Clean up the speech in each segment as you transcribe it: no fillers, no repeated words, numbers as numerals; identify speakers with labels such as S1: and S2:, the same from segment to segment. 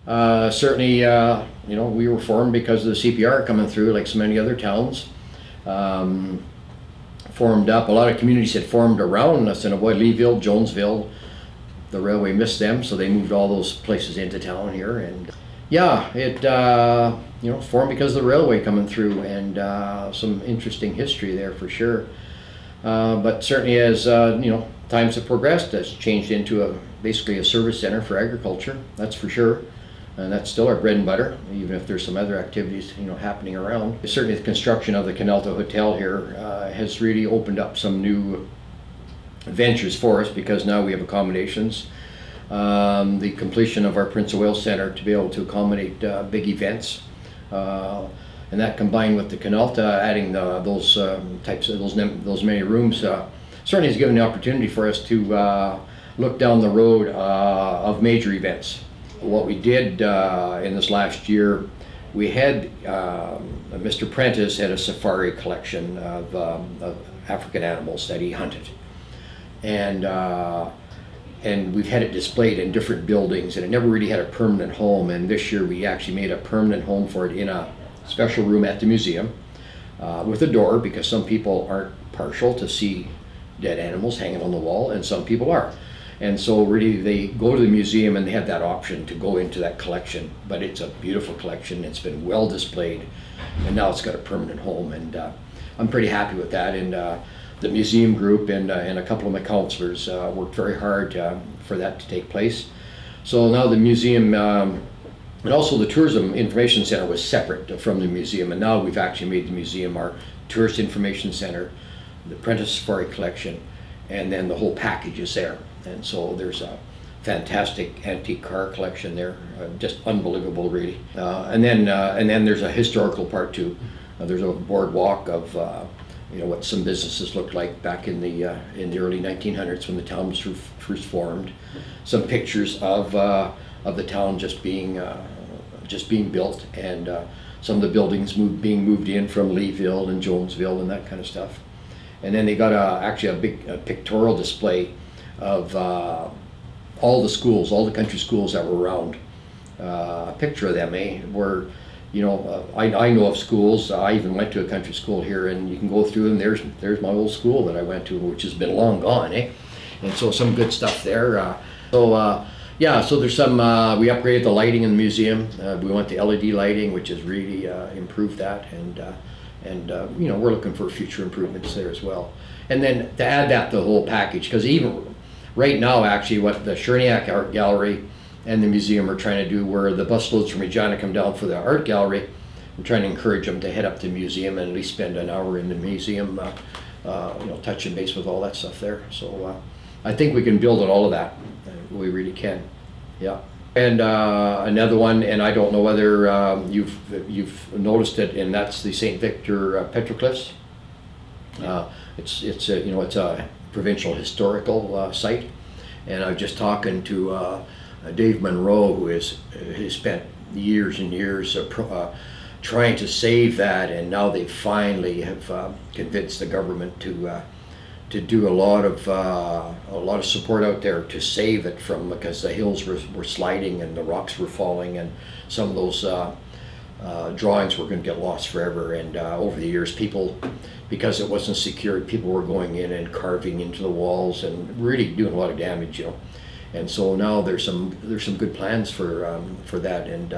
S1: Certainly, you know, we were formed because of the CPR coming through, like so many other towns. Formed up. A lot of communities had formed around Assiniboia, Leeville, Jonesville. The railway missed them, so they moved all those places into town here. And yeah, it you know, formed because of the railway coming through, and some interesting history there for sure. But certainly, as you know, times have progressed, it's changed into basically a service center for agriculture. That's for sure. And that's still our bread and butter, even if there's some other activities, you know, happening around. Certainly the construction of the Canalta Hotel here has really opened up some new ventures for us, because now we have accommodations. The completion of our Prince of Wales Center to be able to accommodate big events. And that, combined with the Canalta adding those many rooms, certainly has given the opportunity for us to look down the road of major events. What we did in this last year, we had Mr. Prentice had a safari collection of African animals that he hunted, and we've had it displayed in different buildings, and it never really had a permanent home. And this year we actually made a permanent home for it in a special room at the museum with a door, because some people aren't partial to see dead animals hanging on the wall, and some people are. And so really they go to the museum and they have that option to go into that collection. But it's a beautiful collection. It's been well displayed, and now it's got a permanent home. And I'm pretty happy with that. And the museum group and a couple of my counselors worked very hard for that to take place. So now the museum, and also the Tourism Information Center, was separate from the museum. And now we've actually made the museum our Tourist Information Center, the Prentice Safari Collection, and then the whole package is there. And so there's a fantastic antique car collection there, just unbelievable, really. And then there's a historical part too. There's a boardwalk of you know, what some businesses looked like back in the early 1900s when the town was first formed. Some pictures of the town just being built, and some of the buildings being moved in from Leeville and Jonesville and that kind of stuff. And then they got actually a big pictorial display of all the schools, all the country schools that were around. A picture of them, where, you know, I know of schools. I even went to a country school here, and you can go through them. There's my old school that I went to, which has been long gone, And so some good stuff there. Yeah, so there's some, we upgraded the lighting in the museum. We went to LED lighting, which has really improved that, and you know, we're looking for future improvements there as well. And then to add that to the whole package, because even right now, actually, what the Cherniac Art Gallery and the museum are trying to do, where the busloads from Regina come down for the art gallery, we're trying to encourage them to head up to the museum and at least spend an hour in the museum, you know, touching base with all that stuff there. So I think we can build on all of that. We really can, yeah. And another one, and I don't know whether you've noticed it, and that's the St. Victor petroglyphs. It's you know, it's a provincial historical site, and I was just talking to Dave Monroe, who has spent years and years trying to save that, and now they finally have convinced the government to do a lot of support out there to save it from, because the hills were sliding and the rocks were falling, and some of those drawings were going to get lost forever. And over the years, people, because it wasn't secured, people were going in and carving into the walls and really doing a lot of damage, you know. And so now there's some good plans for that, and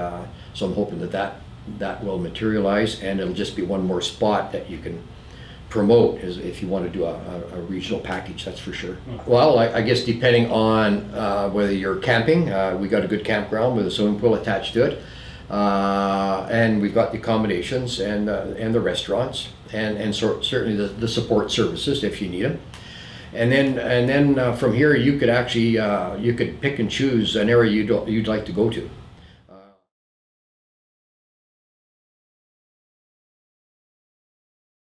S1: so I'm hoping that will materialize, and it'll just be one more spot that you can promote if you want to do a regional package, that's for sure. Well, I guess depending on whether you're camping, we got a good campground with a swimming pool attached to it, and we've got the accommodations and the restaurants, and certainly the support services if you need them. And then from here you could actually you could pick and choose an area you'd like to go to.